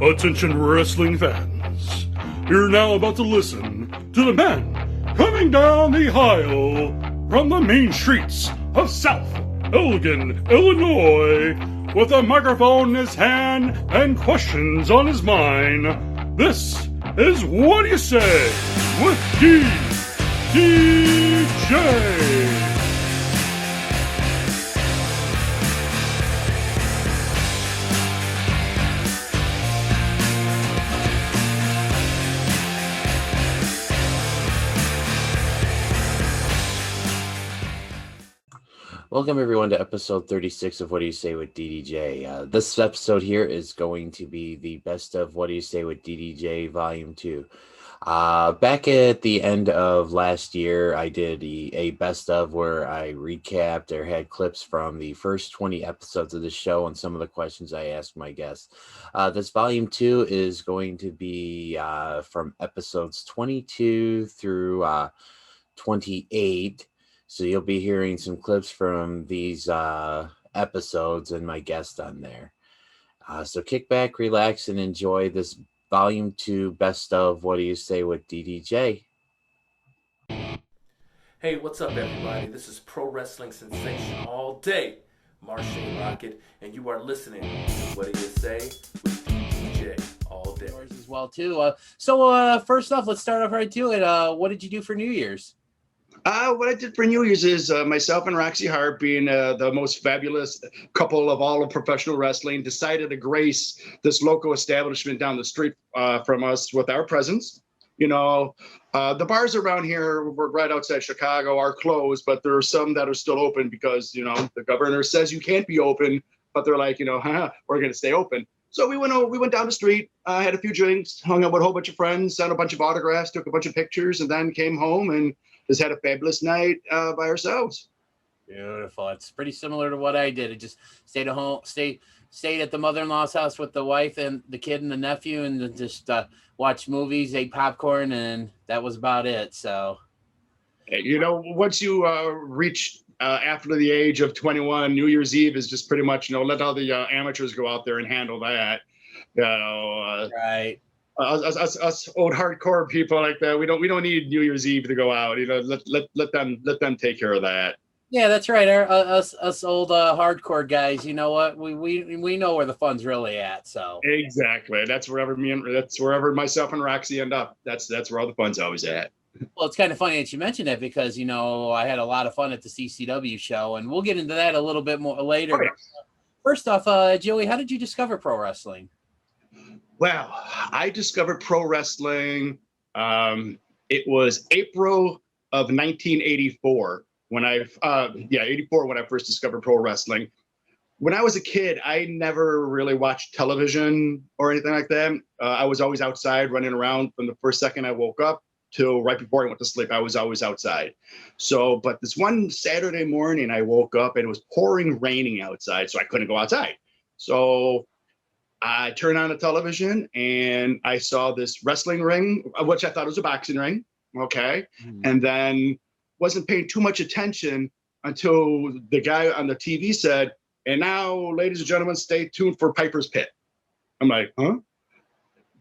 Attention wrestling fans, you're now about to listen to the man coming down the aisle from the main streets of South Elgin, Illinois, with a microphone in his hand and questions on his mind. This is Whaddya Say with DDJ. Welcome everyone to episode 36 of Whaddya Say with DDJ. This episode here is going to be the best of Whaddya Say with DDJ Volume 2. Back at the end of last year, I did a best of where I recapped or had clips from the first 20 episodes of the show and some of the questions I asked my guests. This Volume 2 is going to be from episodes 22 through 28. So you'll be hearing some clips from these episodes and my guest on there. So kick back, relax, and enjoy this Volume 2 Best of Whaddya Say with DDJ. Hey, what's up, everybody? This is Pro Wrestling Sensation All Day, Marshall Rocket, and you are listening to Whaddya Say with DDJ All Day. As well, too. So first off, let's start off right to it. What did you do for New Year's? What I did for New Year's is myself and Roxy Hart, being the most fabulous couple of all of professional wrestling, decided to grace this local establishment down the street from us with our presence. You know, the bars around here, we're right outside Chicago, are closed, but there are some that are still open because, you know, the governor says you can't be open, but they're like, you know, we're going to stay open. So we went down the street, had a few drinks, hung out with a whole bunch of friends, sent a bunch of autographs, took a bunch of pictures, and then came home and just had a fabulous night by ourselves. Beautiful. It's pretty similar to what I did. I just stayed at home, stayed at the mother-in-law's house with the wife and the kid and the nephew, and just watched movies, ate popcorn, and that was about it. So, you know, once you reach after the age of 21, New Year's Eve is just pretty much, you know, let all the amateurs go out there and handle that. You know, right. Us old hardcore people like that, we don't need New Year's Eve to go out. You know, let them take care of that. Yeah, that's right. Us old hardcore guys. You know what? We know where the fun's really at. So exactly, that's wherever myself and Roxy end up. That's where all the fun's always at. Well, it's kind of funny that you mentioned that because, you know, I had a lot of fun at the CCW show, and we'll get into that a little bit more later. Oh, yeah. First off, Joey, how did you discover pro wrestling? Well, I discovered pro wrestling. It was April of 1984 when 84 when I first discovered pro wrestling. When I was a kid, I never really watched television or anything like that. I was always outside running around from the first second I woke up till right before I went to sleep. I was always outside. So, but this one Saturday morning, I woke up and it was pouring raining outside, so I couldn't go outside. So I turned on the television and I saw this wrestling ring, which I thought was a boxing ring. Okay. And then wasn't paying too much attention until the guy on the TV said, "And now, ladies and gentlemen, stay tuned for Piper's Pit." I'm like, huh?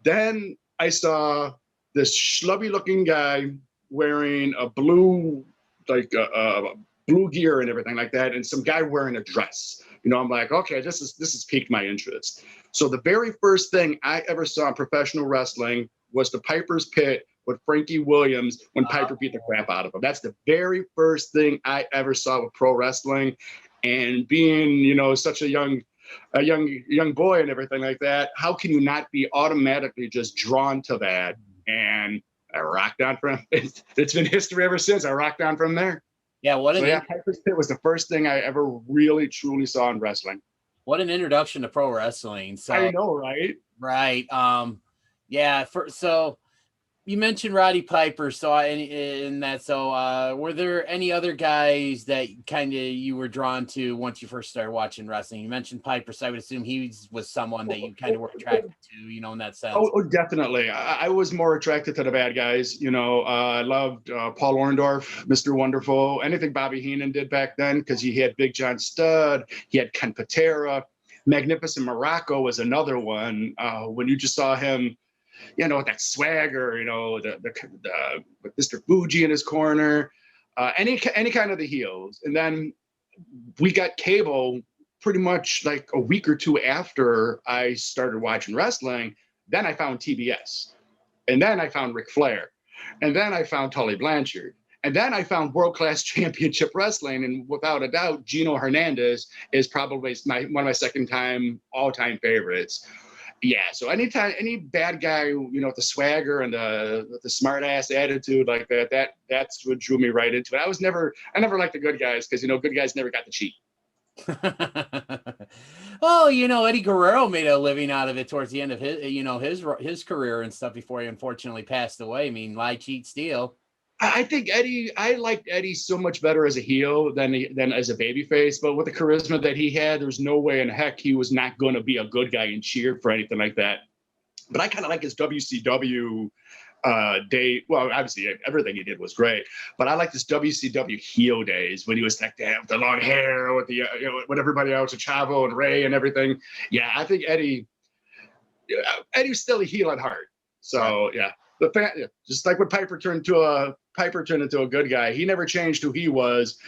Then I saw this schlubby looking guy wearing a blue, blue gear and everything like that. And some guy wearing a dress. You know, I'm like, okay, this has piqued my interest. So the very first thing I ever saw in professional wrestling was the Piper's Pit with Frankie Williams when Piper beat the crap out of him. That's the very first thing I ever saw with pro wrestling. And being, you know, such a young boy and everything like that, how can you not be automatically just drawn to that? And I rocked on from it. It's been history ever since. I rocked on from there. Yeah, Piper's Pit was the first thing I ever really truly saw in wrestling. What an introduction to pro wrestling. So I know, right? Right. So you mentioned Roddy Piper. So were there any other guys that kind of you were drawn to once you first started watching wrestling? You mentioned Piper, so I would assume he was someone that you kind of were attracted to, you know, in that sense. Oh, definitely. I was more attracted to the bad guys. You know, I loved Paul Orndorff, Mr. Wonderful, anything Bobby Heenan did back then, because he had Big John Studd, he had Ken Patera. Magnificent Morocco was another one. When you just saw him, with that swagger, with Mr. Fuji in his corner, any kind of the heels. And then we got cable pretty much like a week or two after I started watching wrestling. Then I found TBS, and then I found Ric Flair, and then I found Tully Blanchard, and then I found World Class Championship Wrestling. And without a doubt, Gino Hernandez is probably one of my all-time favorites. Yeah, so anytime any bad guy, with the swagger and the smart ass attitude like that's what drew me right into it. I never liked the good guys because good guys never got to cheat. Well, Eddie Guerrero made a living out of it towards the end of his career and stuff before he unfortunately passed away. I mean, lie, cheat, steal. I think I liked Eddie so much better as a heel than as a babyface. But with the charisma that he had, there's no way in heck he was not going to be a good guy and cheer for anything like that. But I kind of like his WCW day. Well, obviously everything he did was great, but I like this WCW heel days when he was like that with the long hair, with the with everybody else, with Chavo and Ray and everything. Yeah, I think Eddie was still a heel at heart. So yeah. Just like when Piper turned into a good guy, he never changed who he was.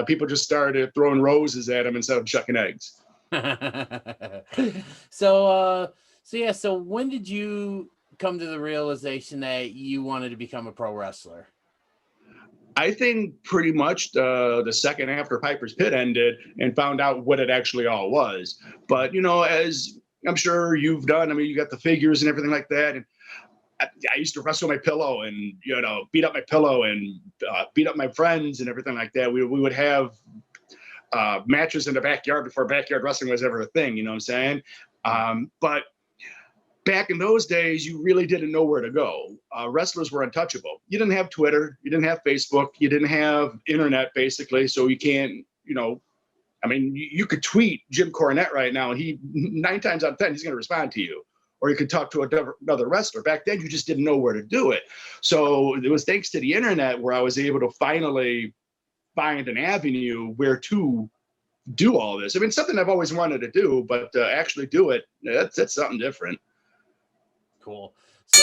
People just started throwing roses at him instead of chucking eggs. So when did you come to the realization that you wanted to become a pro wrestler? I think pretty much the second after Piper's Pit ended and found out what it actually all was. But as I'm sure you've done, I mean, you got the figures and everything like that, and I used to wrestle my pillow and, beat up my pillow and beat up my friends and everything like that. We would have matches in the backyard before backyard wrestling was ever a thing, you know what I'm saying? But back in those days, you really didn't know where to go. Wrestlers were untouchable. You didn't have Twitter. You didn't have Facebook. You didn't have internet, basically. So you can't, you could tweet Jim Cornette right now, and 9 times out of 10, he's going to respond to you. Or you could talk to another wrestler. Back then, you just didn't know where to do it. So it was thanks to the internet where I was able to finally find an avenue where to do all this. I mean, something I've always wanted to do, but actually do it, that's something different. Cool. So,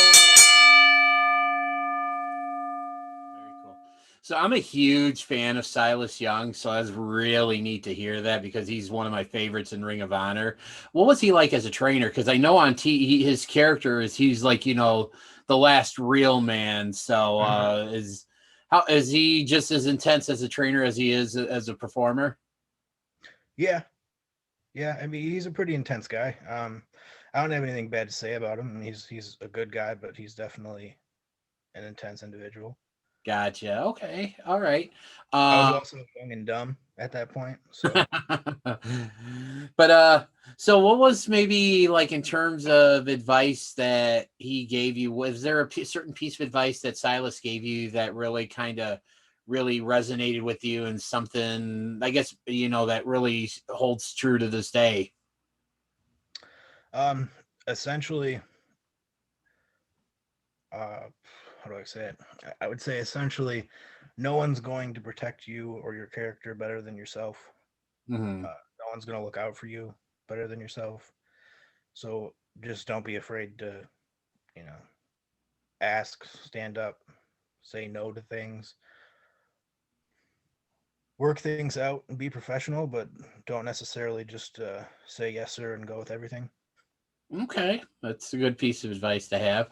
very cool. So I'm a huge fan of Silas Young, so that's really neat to hear that because he's one of my favorites in Ring of Honor. What was he like as a trainer? Because I know on his character he's like the last real man. So is he just as intense as a trainer as he is as a performer? Yeah. I mean, he's a pretty intense guy. I don't have anything bad to say about him. He's a good guy, but he's definitely an intense individual. Gotcha. Okay. All right. I was also young and dumb at that point. So, but so what was maybe like in terms of advice that he gave you? Was there a certain piece of advice that Silas gave you that really really resonated with you and something, I guess, that really holds true to this day? Essentially, how do I say it? I would say essentially, no one's going to protect you or your character better than yourself. Mm-hmm. No one's going to look out for you better than yourself. So just don't be afraid to, ask, stand up, say no to things, work things out and be professional, but don't necessarily just say yes, sir, and go with everything. Okay, that's a good piece of advice to have.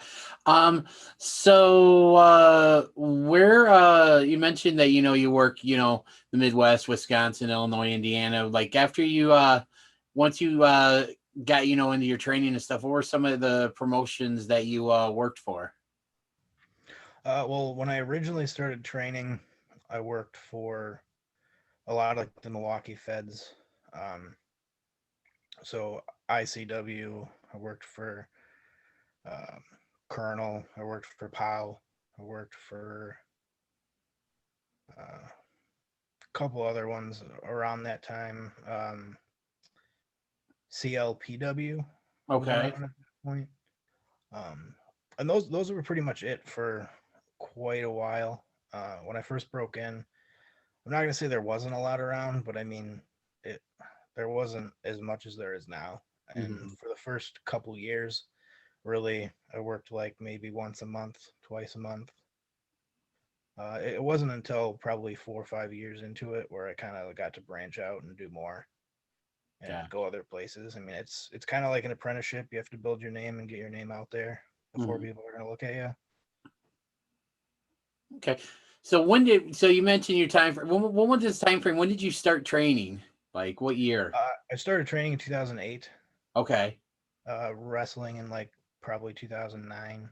So where you mentioned that you work the Midwest, Wisconsin, Illinois, Indiana. Like after you once you got into your training and stuff, what were some of the promotions that you worked for? Well, when I originally started training, I worked for a lot of the Milwaukee Feds. So ICW, I worked for Colonel, I worked for Powell, I worked for a couple other ones around that time. CLPW. Okay. At that point. And those were pretty much it for quite a while. When I first broke in, I'm not gonna say there wasn't a lot around, but I mean there wasn't as much as there is now. And Mhm. for the first couple years, really, I worked like maybe once a month, twice a month. It wasn't until probably 4 or 5 years into it where I kind of got to branch out and do more and Gotcha. go other places. I mean, it's kind of like an apprenticeship. You have to build your name and get your name out there before Mhm. people are going to look at you. Okay. So you mentioned your time frame. When was this time frame? When did you start training? Like what year? I started training in 2008, Okay. wrestling in like probably 2009.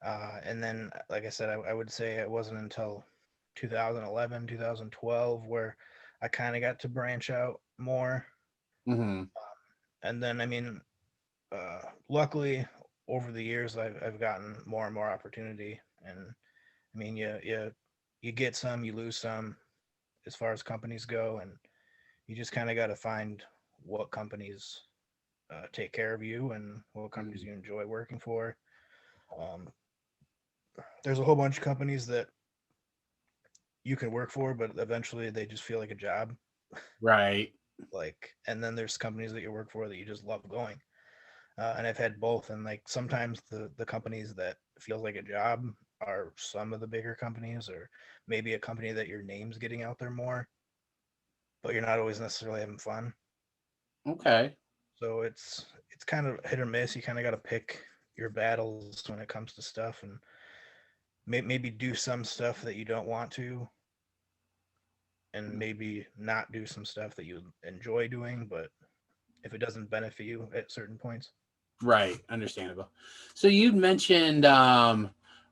And then, like I said, I would say it wasn't until 2011, 2012 where I kind of got to branch out more. Hmm. And then, I mean, luckily over the years, I've gotten more and more opportunity. And I mean, you get some, you lose some as far as companies go. And you just kind of got to find what companies take care of you and what companies you enjoy working for. Um, there's a whole bunch of companies that you can work for, but eventually they just feel like a job. Right. Like, and then there's companies that you work for that you just love going. And I've had both. And like sometimes the companies that feels like a job are some of the bigger companies, or maybe a company that your name's getting out there more, but you're not always necessarily having fun. Okay. So it's kind of hit or miss. You kind of got to pick your battles when it comes to stuff, and maybe do some stuff that you don't want to, and maybe not do some stuff that you enjoy doing, but if it doesn't benefit you at certain points. Right. Understandable. So you'd mentioned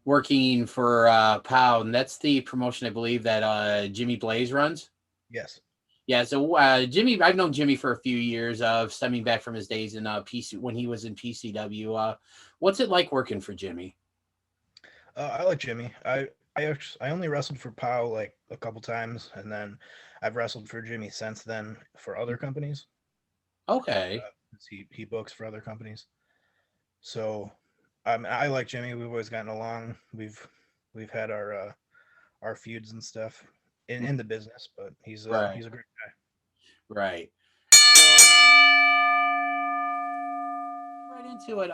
working for POW, and that's the promotion I believe that Jimmy Blaze runs. Yes. Yeah, so Jimmy, I've known Jimmy for a few years, stemming back from his days in PC when he was in PCW. What's it like working for Jimmy? I like Jimmy. I only wrestled for Pow like a couple times, and then I've wrestled for Jimmy since then for other companies. Okay. 'Cause he books for other companies. So I like Jimmy. We've always gotten along. We've had our feuds and stuff in the business, but Right. he's a great guy. Right. Right into it.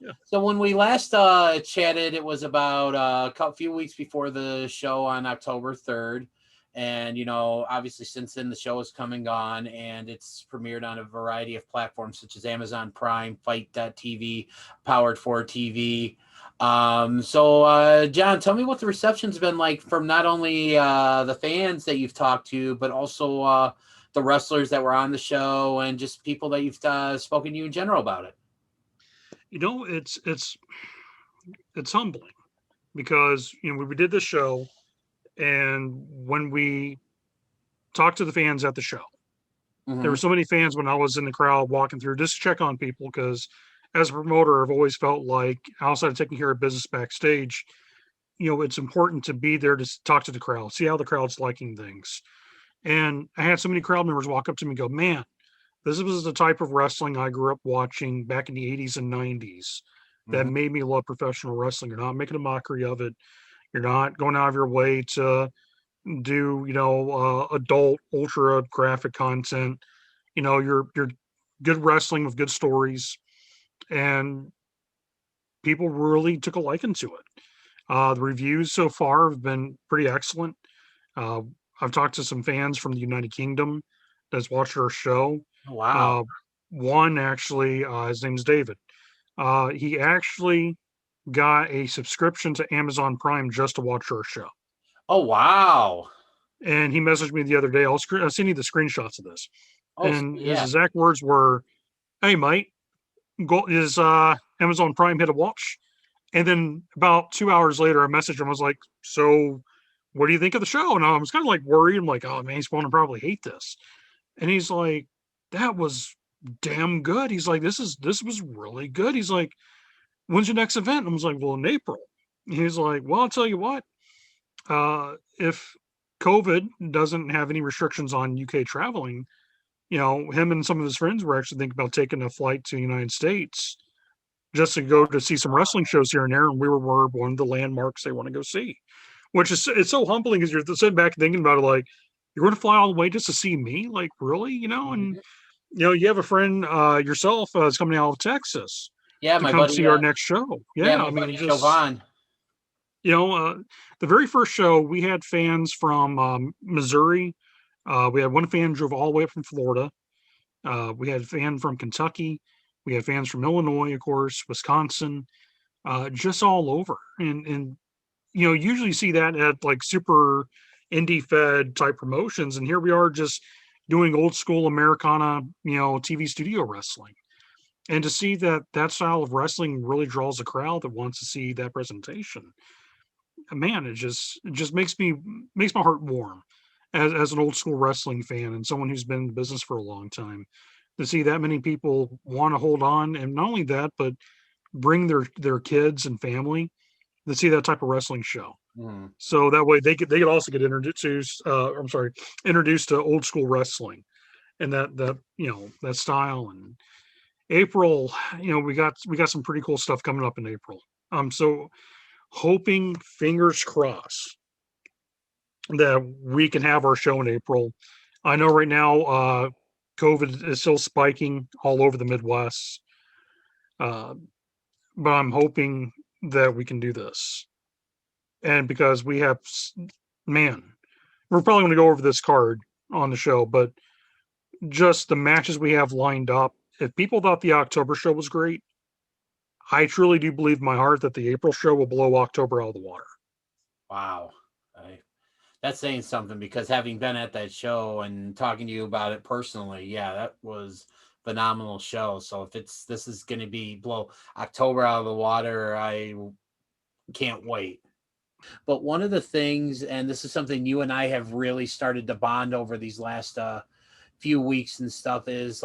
Yeah. So when we last chatted, it was about a few weeks before the show on October 3rd. And, obviously since then the show has come and gone, and it's premiered on a variety of platforms such as Amazon Prime, Fight.tv, Powered 4 TV. So John, tell me what the reception's been like from not only the fans that you've talked to, but also the wrestlers that were on the show and just people that you've spoken to you in general about it. It's humbling because we did this show, and when we talked to the fans at the show, there were so many fans when I was in the crowd walking through just to check on people, because as a promoter, I've always felt like outside of taking care of business backstage, it's important to be there to talk to the crowd, see how the crowd's liking things. And I had so many crowd members walk up to me and go, "Man, this was the type of wrestling I grew up watching back in the 80s and 90s that made me love professional wrestling. You're not making a mockery of it. You're not going out of your way to do, adult ultra graphic content. You're good wrestling with good stories." And people really took a liking to it. The reviews so far have been pretty excellent. Uh, I've talked to some fans from the United Kingdom that's watched our show. Wow. One actually, his name's David. He actually got a subscription to Amazon Prime just to watch our show. Oh, wow. And he messaged me the other day. I'll send you the screenshots of this. Oh, And his yeah. exact words were, "Hey, mate, is Amazon Prime hit a watch?" And then about 2 hours later, I messaged him. I was like, "So what do you think of the show?" And I was kind of like worried. I'm like, "Oh man, he's going to probably hate this." And he's like, "That was damn good." He's like, this was really good." He's like, "When's your next event?" And I was like, "Well, in April." He's like, "Well, I'll tell you what, if COVID doesn't have any restrictions on UK traveling, him and some of his friends were actually thinking about taking a flight to the United States just to go to see some wrestling shows here and there, and we were one of the landmarks they want to go see." Which is, it's so humbling because you're sitting back thinking about it, like, you're going to fly all the way just to see me? Like, really? You know, and you have a friend yourself that's coming out of Texas Yeah, to my come buddy. see our next show. Yeah, Yeah, my I mean, buddy just Jovan. the very first show we had fans from Missouri. We had one fan drove all the way up from Florida. We had a fan from Kentucky. We had fans from Illinois, of course, Wisconsin, just all over. And usually you see that at like super indie fed type promotions, and here we are just doing old school Americana, TV studio wrestling. And to see that style of wrestling really draws a crowd that wants to see that presentation, man, it just makes my heart warm as an old school wrestling fan and someone who's been in the business for a long time. To see that many people want to hold on, and not only that, but bring their kids and family to see that type of wrestling show. So that way they could also get introduced to old school wrestling and that style. And April, we got some pretty cool stuff coming up in April. So hoping, fingers crossed, that we can have our show in April. I know right now COVID is still spiking all over the Midwest, but I'm hoping that we can do this. And because we have, man, we're probably going to go over this card on the show, but just the matches we have lined up. If people thought the October show was great, I truly do believe in my heart that the April show will blow October out of the water. Wow. That's saying something, because having been at that show and talking to you about it personally, yeah, that was phenomenal show. So if this is going to blow October out of the water, I can't wait. But one of the things, and this is something you and I have really started to bond over these last few weeks and stuff, is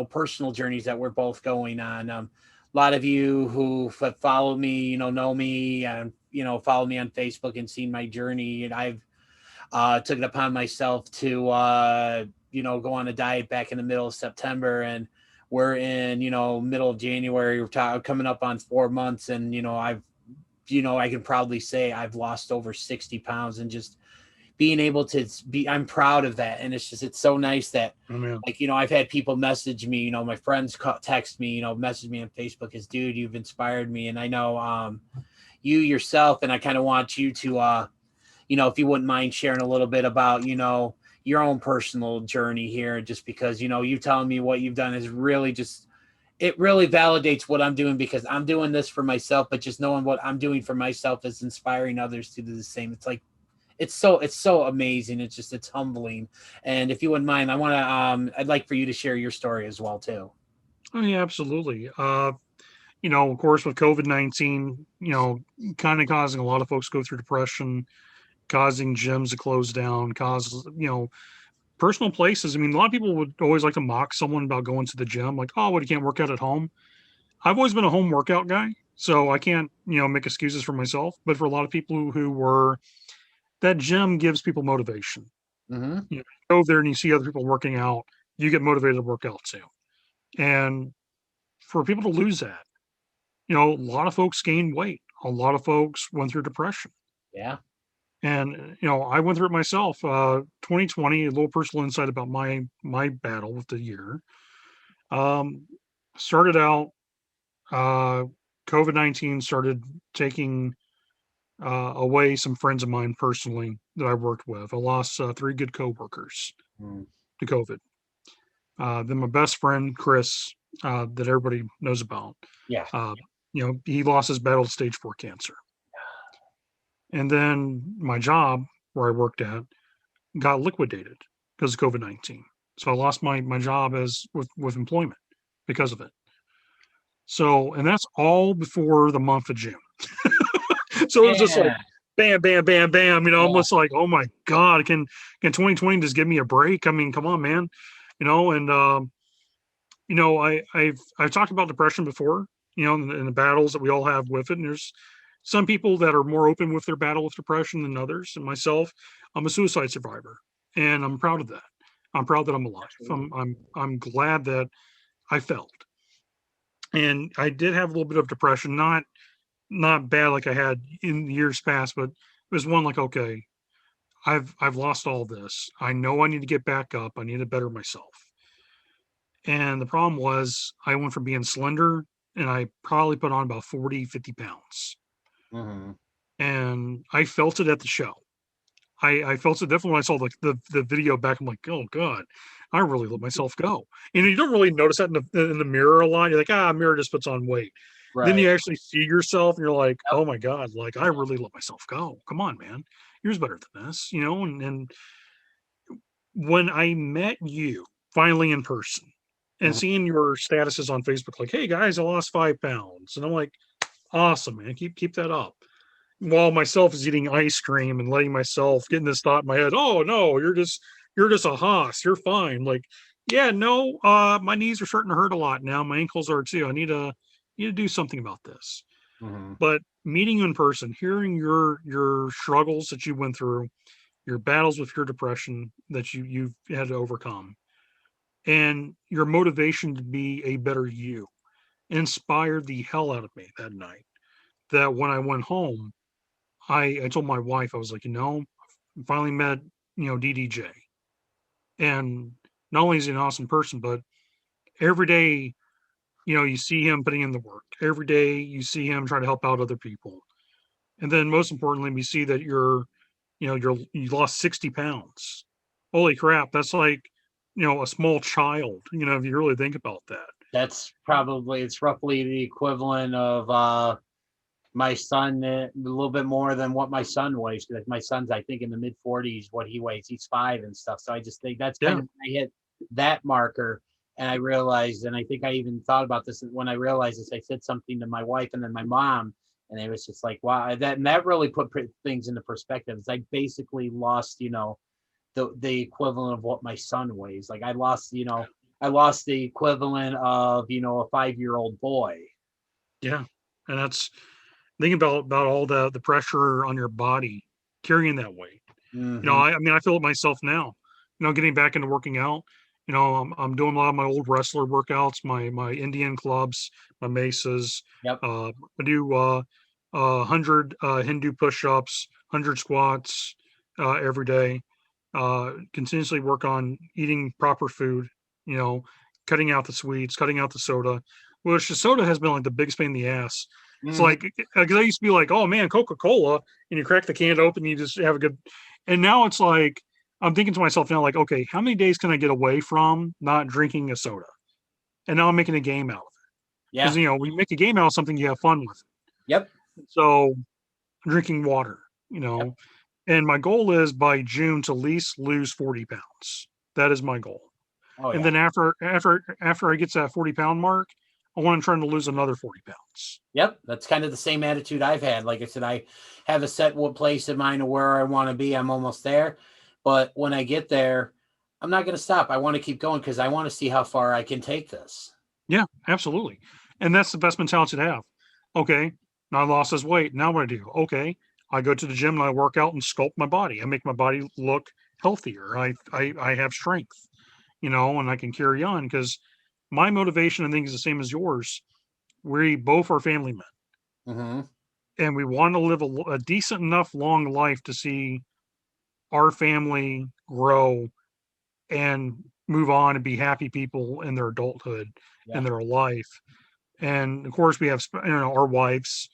personal journeys that we're both going on. A lot of you who follow me, know me, and follow me on Facebook and seen my journey. And I've took it upon myself to go on a diet back in the middle of September, and we're in middle of January. We're coming up on 4 months, and I can proudly say I've lost over 60 pounds, and just being able to I'm proud of that. And it's so nice that I've had people message me, my friends text me, message me on Facebook as, dude, you've inspired me. And I know you yourself, and I kind of want you to, if you wouldn't mind sharing a little bit about, your own personal journey here, just because, you telling me what you've done is really it really validates what I'm doing, because I'm doing this for myself, but just knowing what I'm doing for myself is inspiring others to do the same. It's like, it's so amazing. It's humbling. And if you wouldn't mind, I'd like for you to share your story as well too. Oh yeah, absolutely. Of course, with COVID-19, kind of causing a lot of folks to go through depression, causing gyms to close down, personal places. I mean, a lot of people would always like to mock someone about going to the gym, like, oh, what, you can't work out at home. I've always been a home workout guy, so I can't, make excuses for myself. But for a lot of people who were, that gym gives people motivation. Mm-hmm. You go there and you see other people working out, you get motivated to work out too. And for people to lose that, a lot of folks gained weight. A lot of folks went through depression. Yeah. And, I went through it myself. 2020, a little personal insight about my battle with the year. Started out, COVID-19 started taking away some friends of mine personally that I worked with. I lost 3 good coworkers to COVID. Then my best friend, Chris, that everybody knows about. Yeah. He lost his battle to stage 4 cancer. And then my job where I worked at got liquidated because of COVID-19. So I lost my job with employment because of it. So, and that's all before the month of June. So it was just like bam, bam, bam, bam, almost like, oh my God, can 2020 just give me a break? I mean, come on, man. I've talked about depression before, in the battles that we all have with it. And there's some people that are more open with their battle with depression than others. And myself, I'm a suicide survivor, and I'm proud of that. I'm proud that I'm alive. I'm glad that I felt. And I did have a little bit of depression, not bad like I had in years past, but it was one like, okay, I've lost all this. I know I need to get back up. I need to better myself. And the problem was I went from being slender and I probably put on about 40, 50 pounds. Mm-hmm. And I felt it at the show. I felt it definitely when I saw the video back. I'm like, oh God, I really let myself go. And you don't really notice that in the mirror a lot. You're like, mirror just puts on weight. Right. Then you actually see yourself and you're like, Yep. oh my God, like I really let myself go. Come on, man. Yours better than this, you know? And when I met you finally in person and Mhm. seeing your statuses on Facebook, like, hey guys, I lost 5 pounds. And I'm like, awesome, man. Keep that up. While myself is eating ice cream and letting myself getting this thought in my head, oh no, you're just a hoss, you're fine. Like, yeah, no, my knees are starting to hurt a lot now. My ankles are too. I need to do something about this. Mhm. But meeting you in person, hearing your struggles that you went through, your battles with your depression that you've had to overcome, and your motivation to be a better you inspired the hell out of me that night. That when I went home, I told my wife, I was like, I finally met, DDJ. And not only is he an awesome person, but every day, you see him putting in the work. Every day you see him trying to help out other people. And then most importantly, we see that you lost 60 pounds. Holy crap. That's like, a small child, if you really think about that. It's roughly the equivalent of my son, a little bit more than what my son weighs. Because my son's, I think, in the mid 40s, what he weighs. He's 5 and stuff. So I just think that's kind of when I hit that marker. And I realized, and I think I even thought about this when I realized this, I said something to my wife and then my mom, and it was just like, wow, that really put things into perspective. I basically lost, the equivalent of what my son weighs. Like I lost the equivalent of, a 5-year-old boy. Yeah. And that's thinking about all the pressure on your body carrying that weight. Mm-hmm. I feel it myself now, getting back into working out. I'm doing a lot of my old wrestler workouts, my Indian clubs, my Missas. Yep. I do 100 Hindu push-ups, 100 squats every day. Continuously work on eating proper food, cutting out the sweets, cutting out the soda, which the soda has been like the biggest pain in the ass. Mm-hmm. It's like, because I used to be like, oh man, Coca-Cola, and you crack the can open, you just have a good, and now it's like, I'm thinking to myself now, like, okay, how many days can I get away from not drinking a soda? And now I'm making a game out of it. Yeah. Because, when you make a game out of something, you have fun with it. Yep. So drinking water, Yep. And my goal is by June to at least lose 40 pounds. That is my goal. Oh, and yeah. then after I get to that 40-pound mark, I want to try to lose another 40 pounds. Yep. That's kind of the same attitude I've had. Like I said, I have a set place in mind of where I want to be. I'm almost there. But when I get there, I'm not going to stop. I want to keep going because I want to see how far I can take this. Yeah, absolutely. And that's the best mentality to have. Okay, now I lost this weight. Now what do I do? Okay, I go to the gym and I work out and sculpt my body. I make my body look healthier. I have strength, and I can carry on because my motivation, I think, is the same as yours. We both are family men. Mm-hmm. And we want to live a decent enough long life to see our family grow and move on and be happy people in their adulthood and their life. And of course we have, our wives,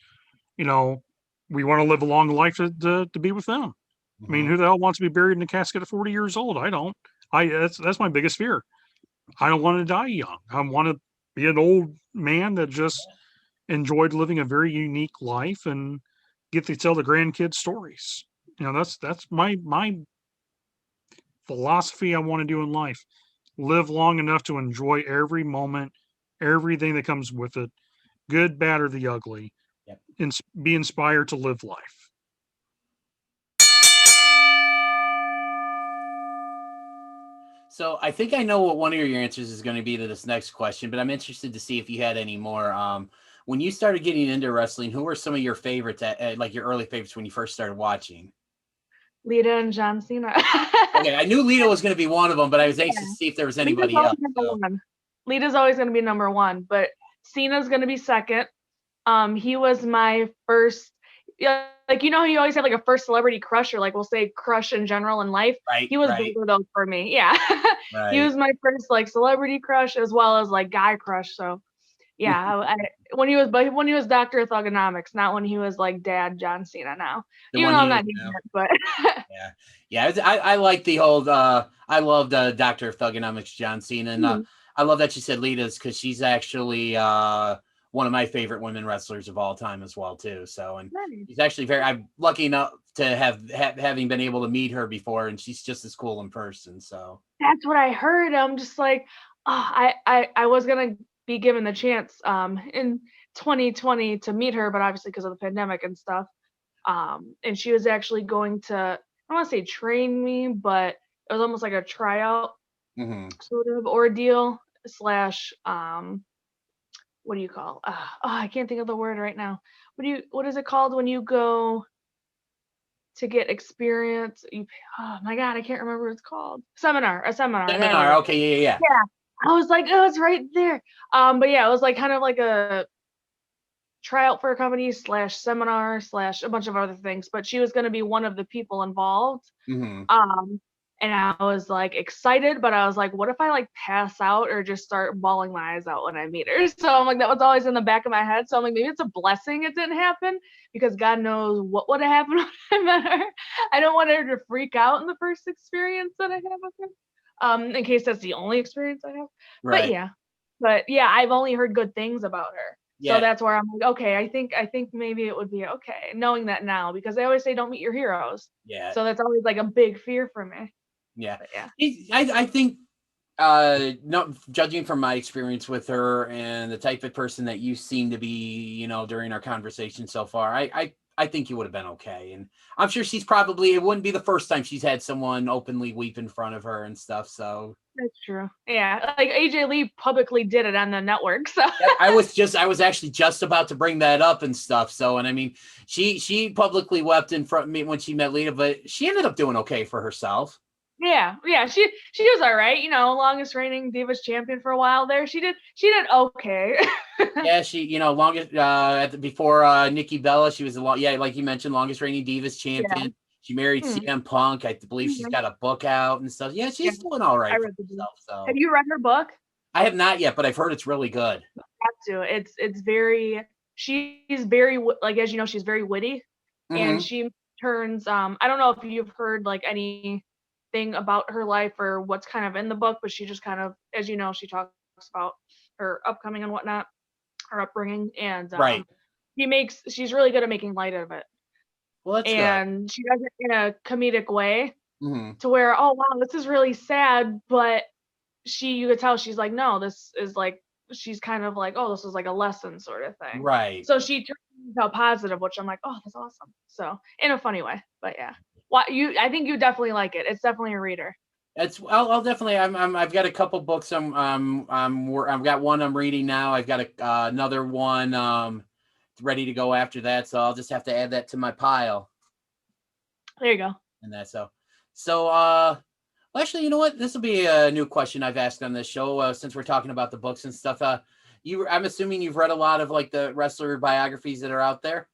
we want to live a long life to be with them. Mm-hmm. I mean, who the hell wants to be buried in a casket at 40 years old? I don't. That's my biggest fear. I don't want to die young. I want to be an old man that just enjoyed living a very unique life and get to tell the grandkids stories. That's my philosophy I want to do in life. Live long enough to enjoy every moment, everything that comes with it, good, bad, or the ugly, and be inspired to live life. So I think I know what one of your answers is going to be to this next question, but I'm interested to see if you had any more. When you started getting into wrestling, who were some of your favorites, like your early favorites when you first started watching? Lita and John Cena. Okay, I knew Lita was going to be one of them, but I was anxious to see if there was anybody else. Lita's always going to be number one, but Cena's going to be second. He was my first. yeah, like, you know, you always have like a first celebrity crush, or like we'll say crush in general in life. Right, He was right, both of those for me. Yeah. He right. was my first like celebrity crush as well as like guy crush. So yeah, when he was Dr. Thugonomics, not when he was like Dad John Cena now. The Even one though I'm you not doing know. it, but Yeah, yeah. I like the old. I loved Doctor Thugonomics John Cena, and Mhm. I love that you said Lita's because she's actually one of my favorite women wrestlers of all time as well too. So, and Nice. she's actually very. I'm lucky enough to having been able to meet her before, and she's just as cool in person. So, That's what I heard. I'm just like, oh, I was gonna be given the chance in 2020 to meet her, but obviously because of the pandemic and stuff. And she was actually going to, I don't want to say train me, but it was almost like a tryout mhm. sort of ordeal slash what do you call? I can't think of the word right now. What is it called when you go to get experience? Oh my God, I can't remember what it's called. A seminar. There we Seminar. go. Okay, yeah, yeah. Yeah. I was like, oh, it's right there. But yeah, it was like kind of like a tryout for a company slash seminar slash a bunch of other things, but she was going to be one of the people involved. Hmm. Um, and I was like excited, but I was like, what if I like pass out or just start bawling my eyes out when I meet her? So I'm like, that was always in the back of my head. So I'm like, maybe it's a blessing it didn't happen because God knows what would have happened when I met her. I don't want her to freak out in the first experience that I have with her. In case that's the only experience I have. But Right. yeah. But yeah, I've only heard good things about her. So Yeah. that's where I'm like, okay, I think maybe it would be okay, knowing that now, because they always say don't meet your heroes. Yeah. So that's always like a big fear for me. Yeah. But yeah. I think not judging from my experience with her and the type of person that you seem to be, during our conversation so far, I think you would have been okay. And I'm sure it wouldn't be the first time she's had someone openly weep in front of her and stuff. So That's true. Yeah. Like AJ Lee publicly did it on the network. So I was actually just about to bring that up and stuff. So, and I mean, she publicly wept in front of me when she met Lita, but she ended up doing okay for herself. yeah, she was all right. Longest reigning Divas champion for a while there. She did okay. Yeah, she, longest before Nikki Bella, she was like you mentioned, longest reigning Divas champion. Yeah. She married Mhm. CM Punk. I believe she's Mhm. got a book out and stuff. Yeah, Yeah. she's doing all right I for read the book. herself. So Have you read her book? I have not yet, but I've heard it's really good. Have to. It's very. She's very like, as you know, she's very witty, and Hmm. she turns. I don't know if you've heard like anything about her life or what's kind of in the book, but she just kind of, as you know, she talks about her upcoming and whatnot, her upbringing, and Right. she's really good at making light of it, Well, that's good. and she does it in a comedic way Hmm. to where, oh wow, this is really sad, but you could tell she's like, no, this is like, she's kind of like, oh, this is like a lesson sort of thing. Right. So she turns out positive, which I'm like, oh, that's awesome. So in a funny way, but yeah. I think you definitely like it. It's definitely a reader. I'll definitely. I've got a couple books. I've got one I'm reading now. I've got another one ready to go after that. So I'll just have to add that to my pile. There you go. And that well, actually, you know what? This will be a new question I've asked on this show since we're talking about the books and stuff. I'm assuming you've read a lot of like the wrestler biographies that are out there.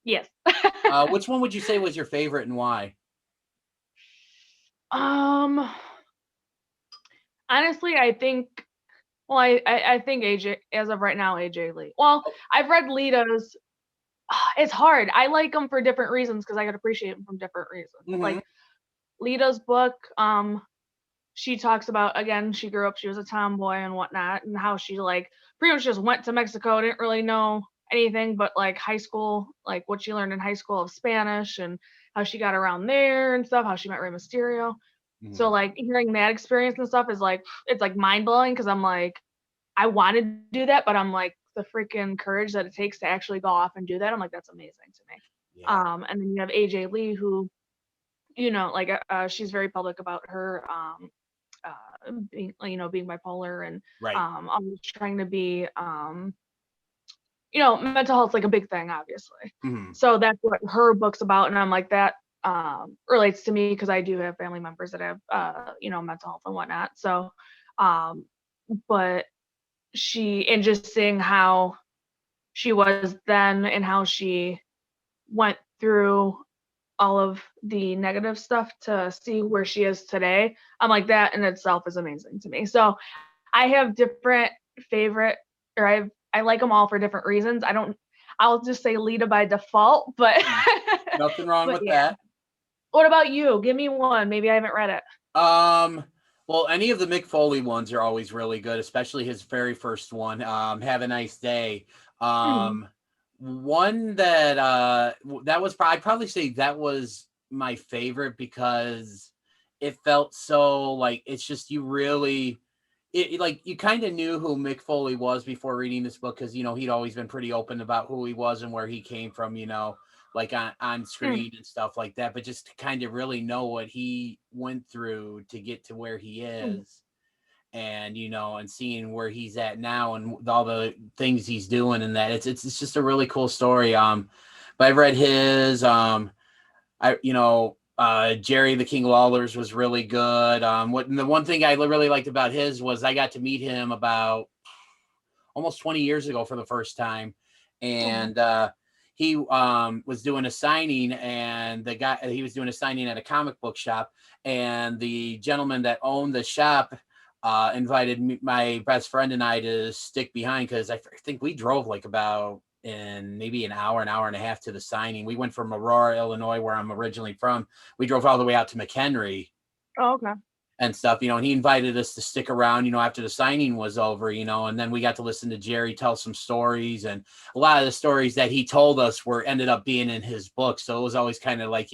Yes. Which one would you say was your favorite and why? Honestly, I think. Well, I think AJ, as of right now, AJ Lee. Well, I've read Lita's. It's hard. I like them for different reasons because I could appreciate them from different reasons. Mhm. Like Lita's book, she talks about, again, she grew up, she was a tomboy and whatnot, and how she like pretty much just went to Mexico, didn't really know anything but like high school, like what she learned in high school of Spanish and how she got around there and stuff, how she met Rey Mysterio. So Mhm. like hearing that experience and stuff is like, it's like mind blowing because I'm like, I want to do that, but I'm like, the freaking courage that it takes to actually go off and do that. I'm like, that's amazing to me. Yeah. And then you have AJ Lee, who, like she's very public about her being, being bipolar and Right. always trying to be mental health's like a big thing, obviously. Mhm. So that's what her book's about, and I'm like, that relates to me because I do have family members that have mental health and whatnot. So but and just seeing how she was then and how she went through all of the negative stuff to see where she is today. I'm like, that in itself is amazing to me. So I have different favorite, or I like them all for different reasons. I'll just say Lita by default, but Nothing wrong but with yeah. that. What about you? Give me one. Maybe I haven't read it. Well, any of the Mick Foley ones are always really good, especially his very first one, Have a Nice Day. One that that was I'd probably say that was my favorite because it felt so like it's just you really like you kind of knew who Mick Foley was before reading this book because he'd always been pretty open about who he was and where he came from, like on screen and stuff like that, but just to kind of really know what he went through to get to where he is. And and seeing where he's at now and all the things he's doing and that it's just a really cool story. But I've read his Jerry the King Lawler's was really good. The one thing I really liked about his was I got to meet him about almost 20 years ago for the first time, and he was doing a signing, and he was doing a signing at a comic book shop, and the gentleman that owned the shop invited my best friend and I to stick behind because I think we drove like about maybe an hour and a half to the signing. We went from Aurora, Illinois, where I'm originally from. We drove all the way out to McHenry. Oh, okay. And stuff, and he invited us to stick around, after the signing was over, and then we got to listen to Jerry tell some stories, and a lot of the stories that he told us ended up being in his book. So it was always kind of like,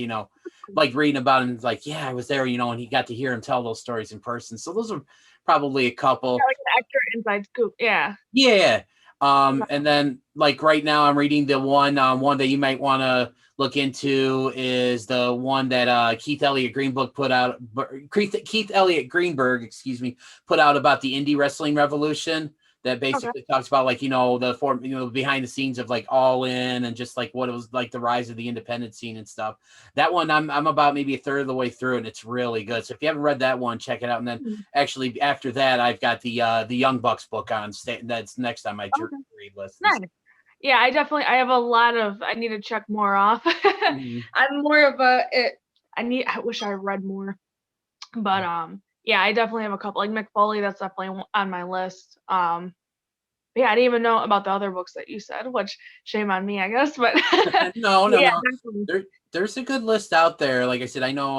like reading about him, like, yeah, I was there, and he got to hear him tell those stories in person. So those are probably a couple. Yeah, like an extra inside scoop. Yeah. Yeah. And then like right now I'm reading the one that you might want to look into is the one that Keith Elliott Greenberg put out about the indie wrestling revolution that basically talks about like, the form, behind the scenes of like All In and just like what it was like the rise of the independent scene and stuff. That one I'm about maybe a third of the way through and it's really good. So if you haven't read that one, check it out. And then actually after that, I've got the Young Bucks book on that's next on my read list. Nice. Yeah, I have a lot of, I need to check more off. I'm more of I wish I read more, but yeah, I definitely have a couple like Mick Foley. That's definitely on my list. Yeah, I didn't even know about the other books that you said, which shame on me, I guess. But no. Definitely. There's a good list out there. Like I said, I know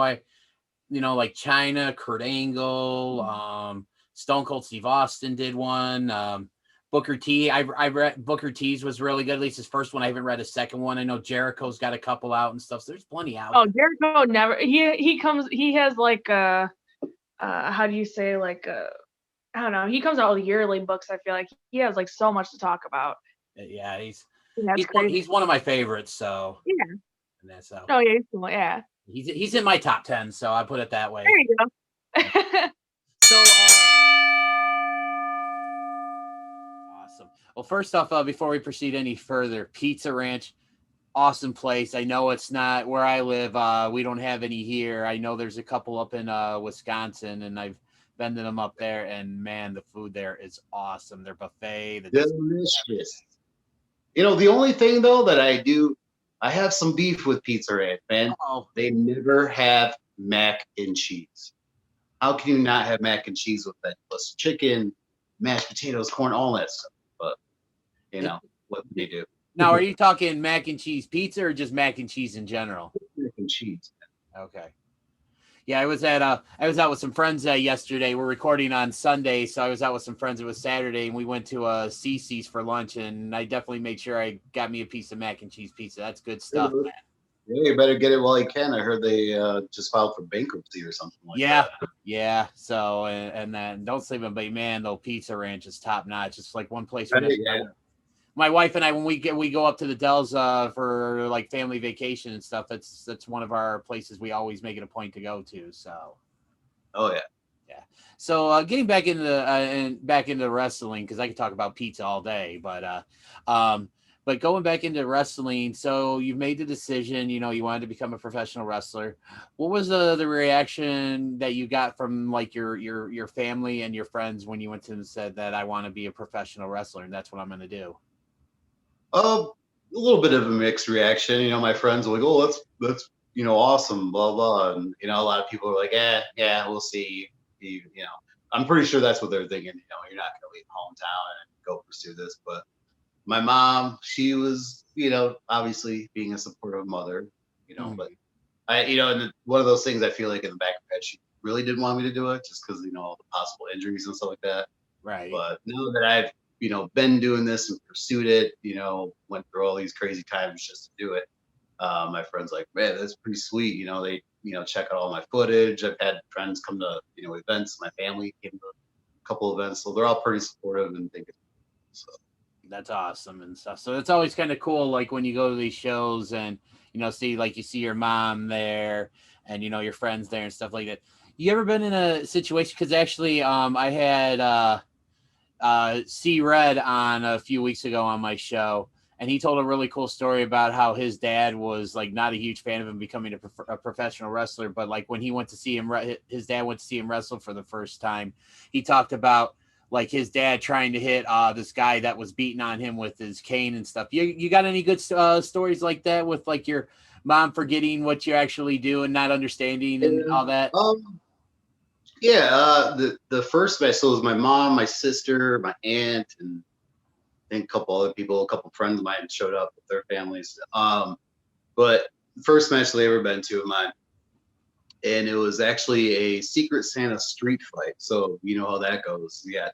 like China, Kurt Angle, Stone Cold Steve Austin did one. Booker T. I read Booker T's was really good. At least his first one. I haven't read a second one. I know Jericho's got a couple out and stuff. So there's plenty out. Oh, Jericho never. He has like how do you say like I don't know. He comes out with yearly books. I feel like he has like so much to talk about. Yeah, he's one of my favorites. So yeah, and that's how. Oh yeah, he's cool. Yeah, he's in my top 10. So I put it that way. There you go. So awesome. Well, first off, before we proceed any further, Pizza Ranch, awesome place. I know it's not where I live. We don't have any here. I know there's a couple up in Wisconsin, and I've been to them up there. And man, the food there is awesome. Their buffet, delicious. The only thing though that I have some beef with Pizza Ranch, man. Uh-oh. They never have mac and cheese. How can you not have mac and cheese with that? Plus chicken, mashed potatoes, corn, all that stuff. But what do they do? Now, are you talking mac and cheese pizza or just mac and cheese in general? Mac and cheese. Okay. Yeah, I was out with some friends yesterday. We're recording on Sunday, so I was out with some friends. It was Saturday, and we went to CC's for lunch, and I definitely made sure I got me a piece of mac and cheese pizza. That's good stuff, man. Yeah, you better get it while you can. I heard they just filed for bankruptcy or something like that. Yeah. So, and then don't sleep on, but man, though, Pizza Ranch is top notch. It's like one place. My wife and I, when we go up to the Dells for like family vacation and stuff, that's one of our places we always make it a point to go to. So, oh yeah. So getting back into wrestling, because I could talk about pizza all day, but going back into wrestling, so you've made the decision, you wanted to become a professional wrestler. What was the reaction that you got from like your family and your friends when you went to them and said that I want to be a professional wrestler and that's what I'm going to do? little bit of a mixed reaction. You know, my friends were like, "Oh, that's awesome," blah blah, and a lot of people are like, "Yeah, we'll see." I'm pretty sure that's what they're thinking. You're not going to leave hometown and go pursue this. But my mom, she was, obviously being a supportive mother, but and one of those things I feel like in the back of her head, she really didn't want me to do it just because, all the possible injuries and stuff like that. Right. But now that I've, been doing this and pursued it, went through all these crazy times just to do it. My friend's like, man, that's pretty sweet. They, check out all my footage. I've had friends come to, events. My family came to a couple events. So they're all pretty supportive and think so. That's awesome and stuff. So it's always kind of cool, like when you go to these shows and, you see your mom there and, your friends there and stuff like that. You ever been in a situation? Because actually I had C Red on a few weeks ago on my show, and he told a really cool story about how his dad was like not a huge fan of him becoming a professional wrestler, but like when he went to see him, his dad went to see him wrestle for the first time. He talked about like his dad trying to hit this guy that was beating on him with his cane and stuff. You got any good stories like that with like your mom forgetting what you actually do and not understanding and all that? Yeah, the first match, so it was my mom, my sister, my aunt, and I think a couple other people, a couple friends of mine showed up with their families. But the first match they ever been to of mine, and it was actually a Secret Santa street fight. So you know how that goes. You got,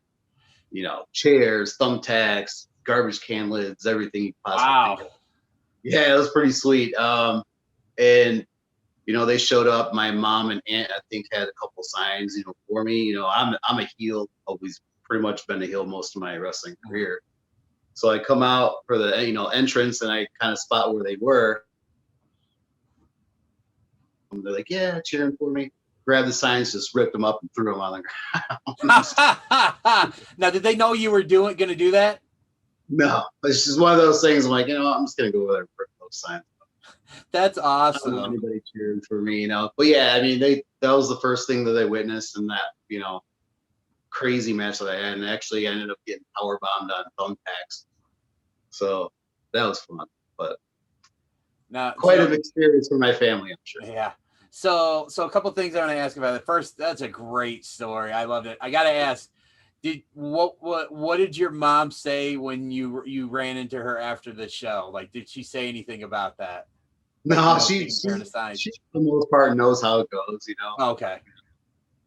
chairs, thumbtacks, garbage can lids, everything you possibly think of. Yeah, it was pretty sweet. And they showed up. My mom and aunt, I think, had a couple signs, for me. I'm a heel. Always pretty much been a heel most of my wrestling career. So I come out for the entrance, and I kind of spot where they were. And they're like, "Yeah, cheering for me." Grabbed the signs, just ripped them up, and threw them on the ground. Now, did they know you were going to do that? No, it's just one of those things. I'm like, I'm just gonna go over there and rip those signs. That's awesome. I don't want anybody cheering for me, But yeah, I mean, that was the first thing that they witnessed in that, crazy match that I had, and actually I ended up getting power bombed on thumbtacks. So that was fun, but quite an experience for my family, I'm sure. Yeah. So a couple things I want to ask about it. First, that's a great story. I loved it. I got to ask, what did your mom say when you ran into her after the show? Like, did she say anything about that? No, she for the most part knows how it goes, Okay.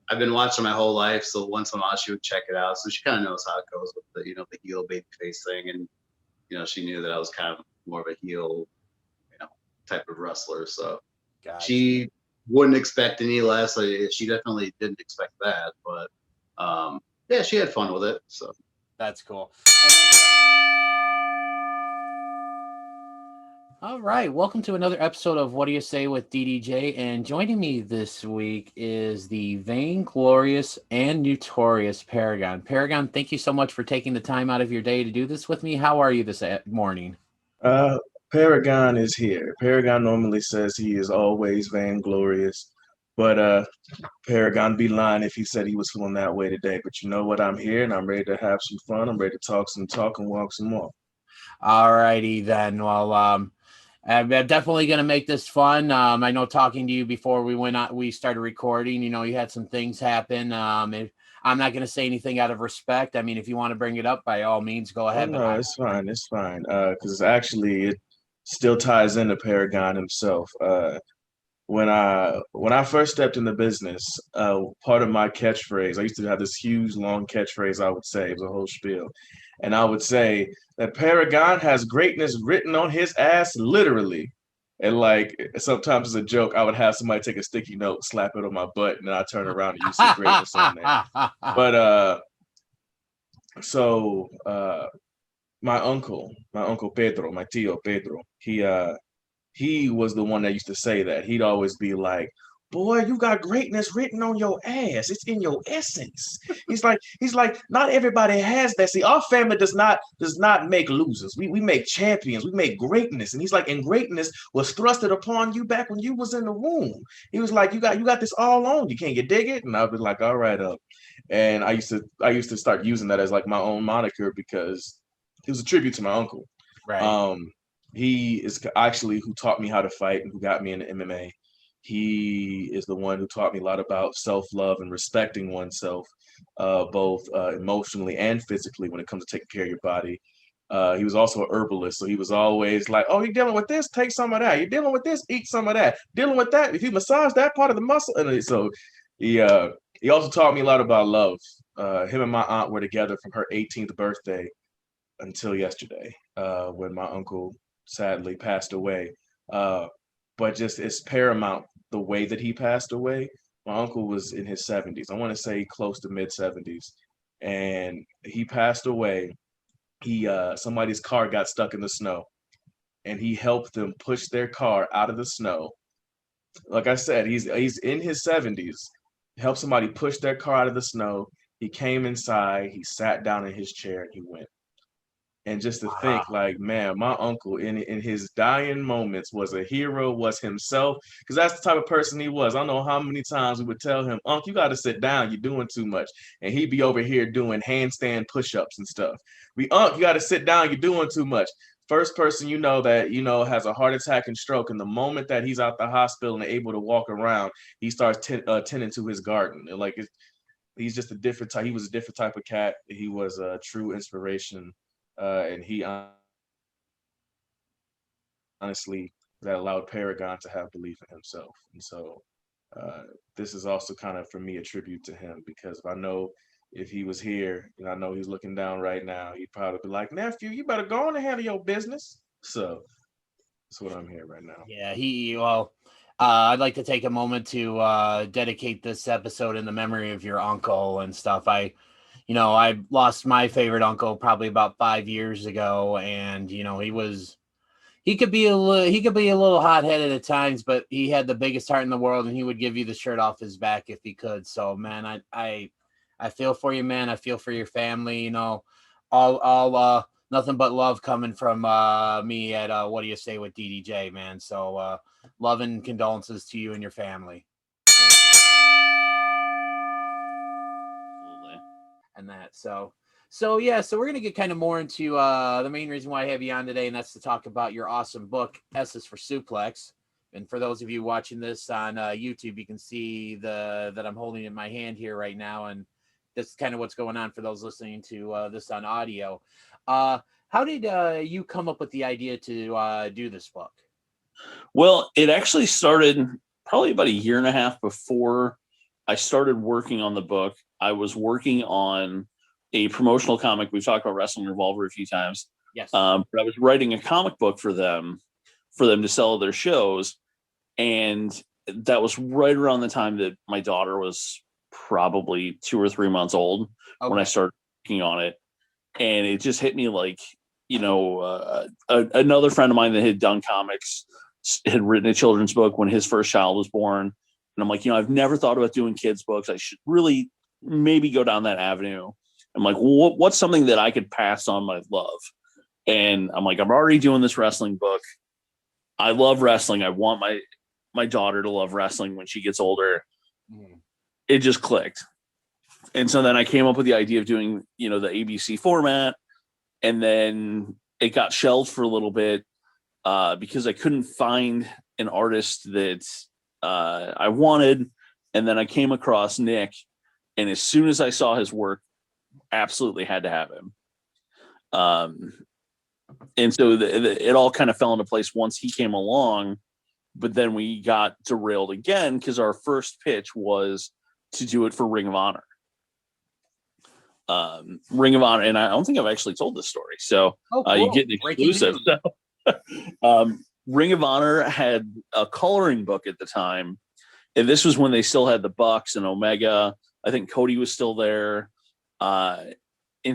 I've been watching my whole life, so once in a while she would check it out. So she kind of knows how it goes with the, the heel baby face thing. And, she knew that I was kind of more of a heel, type of wrestler. So gotcha. She wouldn't expect any less. She definitely didn't expect that. But, yeah, she had fun with it. So that's cool. All right, welcome to another episode of What Do You Say with DDJ, and joining me this week is the vainglorious and notorious Paragon. Paragon, thank you so much for taking the time out of your day to do this with me. How are you this morning? Paragon is here. Paragon normally says he is always vainglorious, but Paragon be lying if he said he was feeling that way today. But you know what? I'm here, and I'm ready to have some fun. I'm ready to talk some talk and walk some more. All righty then. Well, I'm definitely going to make this fun. I know talking to you before we started recording, you had some things happen. I'm not going to say anything out of respect. I mean, if you want to bring it up, by all means, go ahead. No, it's fine. It's fine. Because actually it still ties into Paragon himself. When I first stepped in the business, part of my catchphrase, I used to have this huge, long catchphrase I would say. It was a whole spiel. And I would say that Paragon has greatness written on his ass, literally. And like, sometimes as a joke, I would have somebody take a sticky note, slap it on my butt, and then I turn around and you see greatness on there. But my uncle Pedro, my tío Pedro, he was the one that used to say that. He'd always be like, "Boy, you got greatness written on your ass. It's in your essence." He's like, not everybody has that. See, our family does not make losers. We make champions. We make greatness. And he's like, and greatness was thrusted upon you back when you was in the womb. He was like, you got this all on you. Can't you dig it? And I was like, all right, up. And I used to start using that as like my own moniker because it was a tribute to my uncle. Right. he is actually who taught me how to fight and who got me into MMA. He is the one who taught me a lot about self-love and respecting oneself, both emotionally and physically when it comes to taking care of your body. He was also a herbalist, so he was always like, "Oh, you're dealing with this? Take some of that. You're dealing with this? Eat some of that. Dealing with that? If you massage that part of the muscle." And so he also taught me a lot about love. Him and my aunt were together from her 18th birthday until yesterday, when my uncle sadly passed away. But just it's paramount the way that he passed away. My uncle was in his 70s. I want to say close to mid 70s, and he passed away. He somebody's car got stuck in the snow, and he helped them push their car out of the snow. Like I said, he's in his 70s. Helped somebody push their car out of the snow. He came inside. He sat down in his chair, and he went. And just to think, like, man, my uncle in his dying moments was a hero, was himself, because that's the type of person he was. I don't know how many times we would tell him, "Unc, you got to sit down. You're doing too much." And he'd be over here doing handstand push-ups and stuff. "Unc, you got to sit down. You're doing too much." First person that has a heart attack and stroke, and the moment that he's out the hospital and able to walk around, he starts tending to his garden. And he's just a different type. He was a different type of cat. He was a true inspiration. And he honestly that allowed Paragon to have belief in himself. And so this is also kind of for me a tribute to him, because I know if he was here, and I know he's looking down right now, he'd probably be like, "Nephew, you better go on and handle your business." So that's what I'm here right now. Yeah, I'd like to take a moment to dedicate this episode in the memory of your uncle and stuff. I lost my favorite uncle probably about 5 years ago, and he could be a little hot-headed at times, but he had the biggest heart in the world, and he would give you the shirt off his back if he could. So, man, I feel for you, man. I feel for your family. All nothing but love coming from me at What Do You Say with DDJ, man. So, love and condolences to you and your family. And that. So we're gonna get kind of more into the main reason why I have you on today, and that's to talk about your awesome book, S is for Suplex. And for those of you watching this on YouTube, you can see that I'm holding it in my hand here right now, and that's kind of what's going on for those listening to this on audio. How did you come up with the idea to do this book? Well, it actually started probably about a year and a half before I started working on the book. I was working on a promotional comic. We've talked about Wrestling Revolver a few times. Yes. But I was writing a comic book for them to sell at their shows. And that was right around the time that my daughter was probably 2 or 3 months old when I started working on it. And it just hit me like, another friend of mine that had done comics had written a children's book when his first child was born. And I'm like, I've never thought about doing kids' books. I should really maybe go down that avenue. I'm like, well, what's something that I could pass on my love? And I'm like, I'm already doing this wrestling book. I love wrestling. I want my daughter to love wrestling when she gets older. It just clicked. And so then I came up with the idea of doing, the ABC format. And then it got shelved for a little bit because I couldn't find an artist that I wanted. And then I came across Nick. And as soon as I saw his work, absolutely had to have him. And so it all kind of fell into place once he came along. But then we got derailed again because our first pitch was to do it for Ring of Honor. Ring of Honor, and I don't think I've actually told this story. So cool. You get an exclusive. So, Ring of Honor had a coloring book at the time. And this was when they still had the Bucks and Omega. I think Cody was still there. And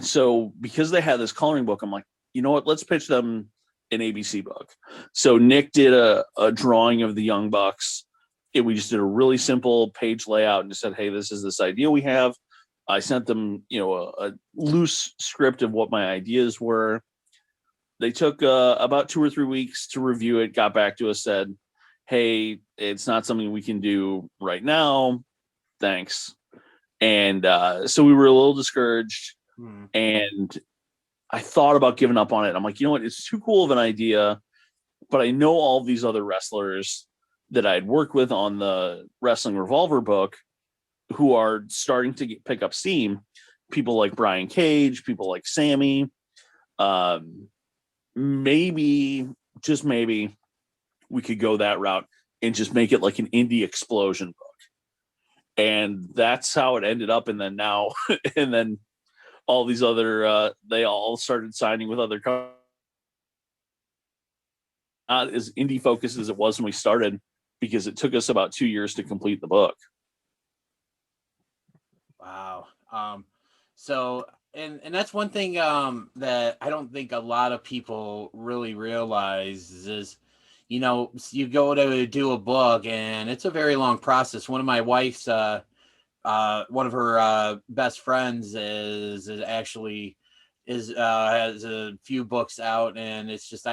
so because they had this coloring book, I'm like, you know what, let's pitch them an ABC book. So Nick did a drawing of the Young Bucks. We just did a really simple page layout and just said, hey, this is this idea we have. I sent them, a loose script of what my ideas were. They took about 2 or 3 weeks to review it, got back to us, said, hey, it's not something we can do right now. Thanks. And so we were a little discouraged. And I thought about giving up on it. I'm like, you know what? It's too cool of an idea but I know all these other wrestlers that I'd worked with on the Wrestling Revolver book who are starting to pick up steam. People like Brian Cage, people like Sammy. Maybe, just maybe, we could go that route and just make it like an indie explosion book. And that's how it ended up. And then now, and then all these other, they all started signing with other companies. Not as indie focused as it was when we started, because it took us about 2 years to complete the book. Wow. So, and that's one thing that I don't think a lot of people really realize is, you know, you go to do a book and it's a very long process. One of my wife's, one of her best friends has a few books out, and it's just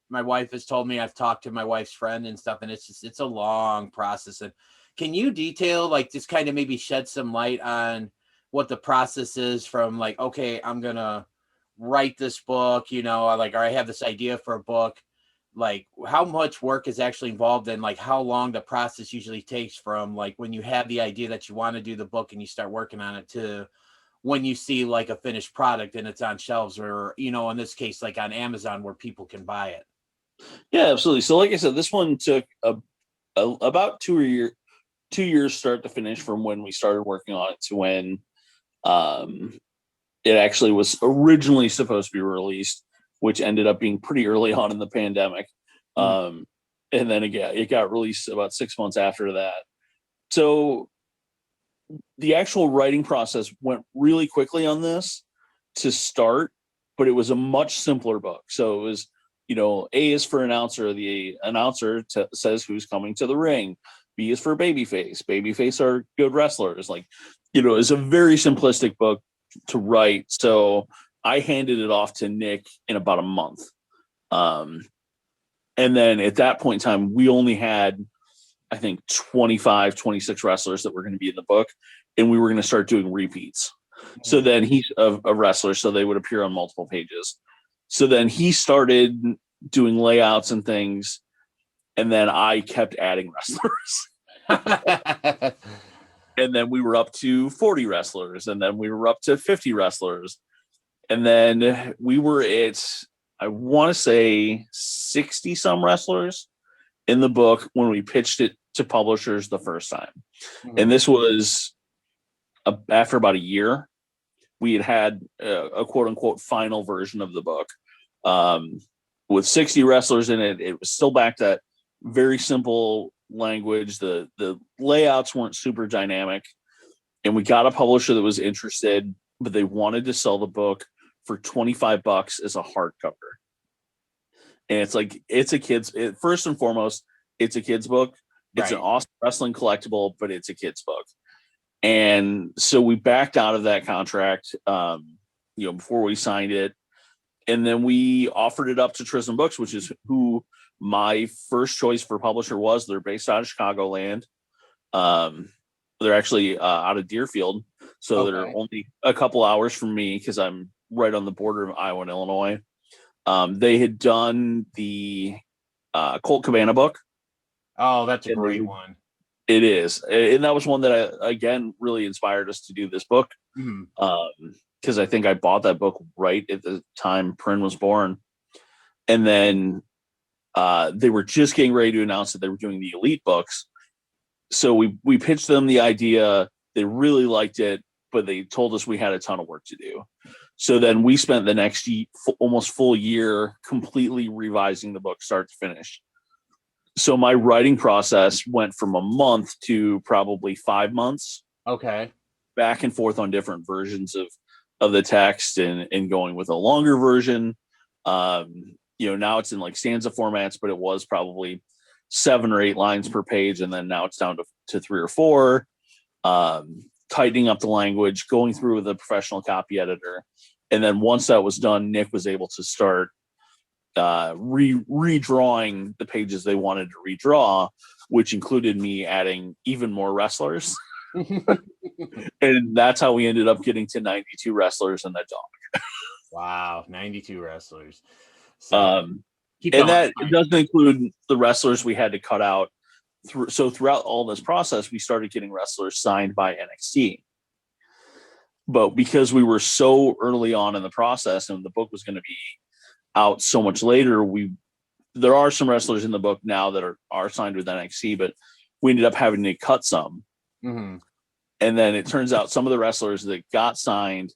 my wife has told me, I've talked to my wife's friend and stuff, and it's a long process. And can you detail, like, just kind of maybe shed some light on what the process is from, like, okay, I'm gonna write this book, you know, like, or I have this idea for a book, like how much work is actually involved in, like how long the process usually takes from like when you have the idea that you want to do the book and you start working on it to when you see like a finished product and it's on shelves, or, you know, in this case, like on Amazon where people can buy it. Yeah, absolutely. So like I said, this one took about 2 years start to finish from when we started working on it to when it actually was originally supposed to be released, which ended up being pretty early on in the pandemic. And then again, it got released about 6 months after that. So the actual writing process went really quickly on this to start, but it was a much simpler book. So it was, you know, A is for announcer. The announcer says who's coming to the ring. B is for babyface. Babyface are good wrestlers. Like, you know, it's a very simplistic book to write. So I handed it off to Nick in about a month. And then at that point in time, we only had, I think, 25, 26 wrestlers that were going to be in the book, and we were going to start doing repeats. So then he's a wrestler, so they would appear on multiple pages. So then he started doing layouts and things, and then I kept adding wrestlers. And then we were up to 40 wrestlers, and then we were up to 50 wrestlers. And then we were at, I want to say, 60 some wrestlers in the book when we pitched it to publishers the first time. And this was after about a year. We had a quote unquote final version of the book with 60 wrestlers in it. It was still back to that very simple language. The layouts weren't super dynamic, and we got a publisher that was interested, but they wanted to sell the book for $25 as a hardcover. And it's like, it's a kid's, first and foremost, it's a kid's book. It's an awesome wrestling collectible, but it's a kid's book. And so we backed out of that contract, before we signed it. And then we offered it up to Trism Books, which is who my first choice for publisher was. They're based out of Chicagoland. They're actually out of Deerfield. So they're only a couple hours from me because I'm right on the border of Iowa and Illinois. They had done the Colt Cabana book. Oh, that's a great one. It is. And that was one that, again, really inspired us to do this book. Because I think I bought that book right at the time Prin was born. And then they were just getting ready to announce that they were doing the Elite books. So we pitched them the idea. They really liked it, but they told us we had a ton of work to do. So then we spent the next almost full year completely revising the book start to finish. So my writing process went from a month to probably 5 months. Okay. Back and forth on different versions of the text and going with a longer version. Now it's in like stanza formats, but it was probably 7 or 8 lines per page. And then now it's down to 3 or 4, tightening up the language, going through with a professional copy editor. And then once that was done, Nick was able to start redrawing the pages they wanted to redraw, which included me adding even more wrestlers. And that's how we ended up getting to 92 wrestlers and that dog. Wow, 92 wrestlers. So, And that doesn't include the wrestlers we had to cut out. So throughout all this process, we started getting wrestlers signed by NXT. But because we were so early on in the process and the book was going to be out so much later, there are some wrestlers in the book now that are signed with NXT, but we ended up having to cut some. Mm-hmm. And then it turns out some of the wrestlers that got signed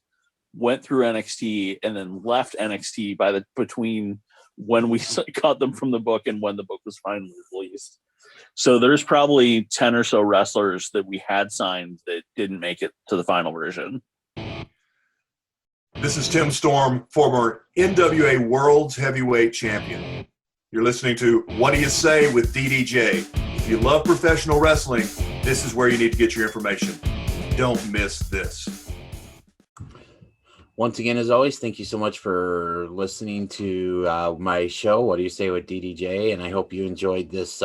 went through NXT and then left NXT between when we cut them from the book and when the book was finally released. So there's probably 10 or so wrestlers that we had signed that didn't make it to the final version. This is Tim Storm, former NWA World's Heavyweight Champion. You're listening to What Do You Say with DDJ. If you love professional wrestling, this is where you need to get your information. Don't miss this. Once again, as always, thank you so much for listening to my show, What Do You Say with DDJ? And I hope you enjoyed this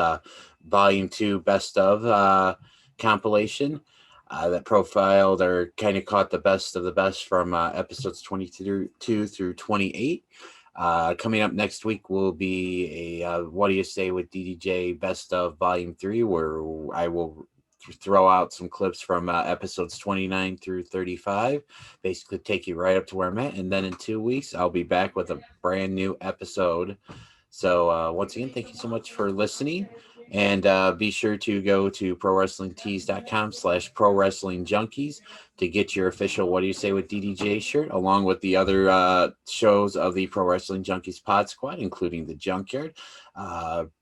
Volume 2 Best Of compilation that profiled or kind of caught the best of the best from episodes 22 through 28. Coming up next week will be a What Do You Say with DDJ Best Of Volume 3, where I will throw out some clips from episodes 29 through 35, basically take you right up to where I'm at. And then in 2 weeks, I'll be back with a brand new episode. So once again, thank you so much for listening. And be sure to go to prowrestlingtees.com/prowrestlingjunkies to get your official What Do You Say with DDJ shirt, along with the other shows of the Pro Wrestling Junkies Pod Squad, including The Junkyard,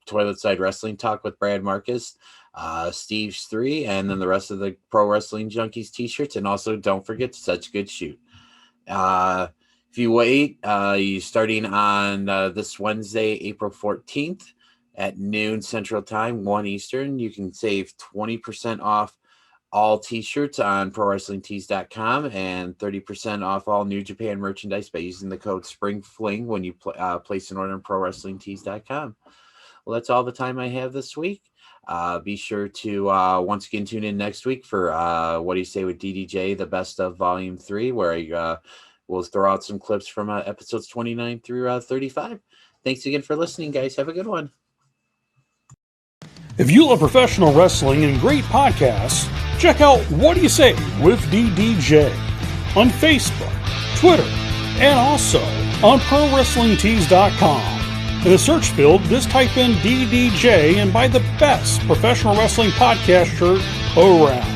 Toilet Side Wrestling Talk with Brad Marcus, Steve's 3, and then the rest of the Pro Wrestling Junkies t-shirts. And also don't forget Such Good Shoot. If you wait, you starting on this Wednesday, April 14th at noon Central Time, 1 Eastern, you can save 20% off all t-shirts on prowrestlingtees.com and 30% off all New Japan merchandise by using the code SPRINGFLING when you place an order on prowrestlingtees.com. Well, that's all the time I have this week. Be sure to once again tune in next week for What Do You Say with DDJ, the Best Of Volume 3, where I will throw out some clips from episodes 29 through 35. Thanks again for listening, guys. Have a good one. If you love professional wrestling and great podcasts, check out What Do You Say with DDJ on Facebook, Twitter, and also on ProWrestlingTees.com. In the search field, just type in DDJ and buy the best professional wrestling podcast shirt around.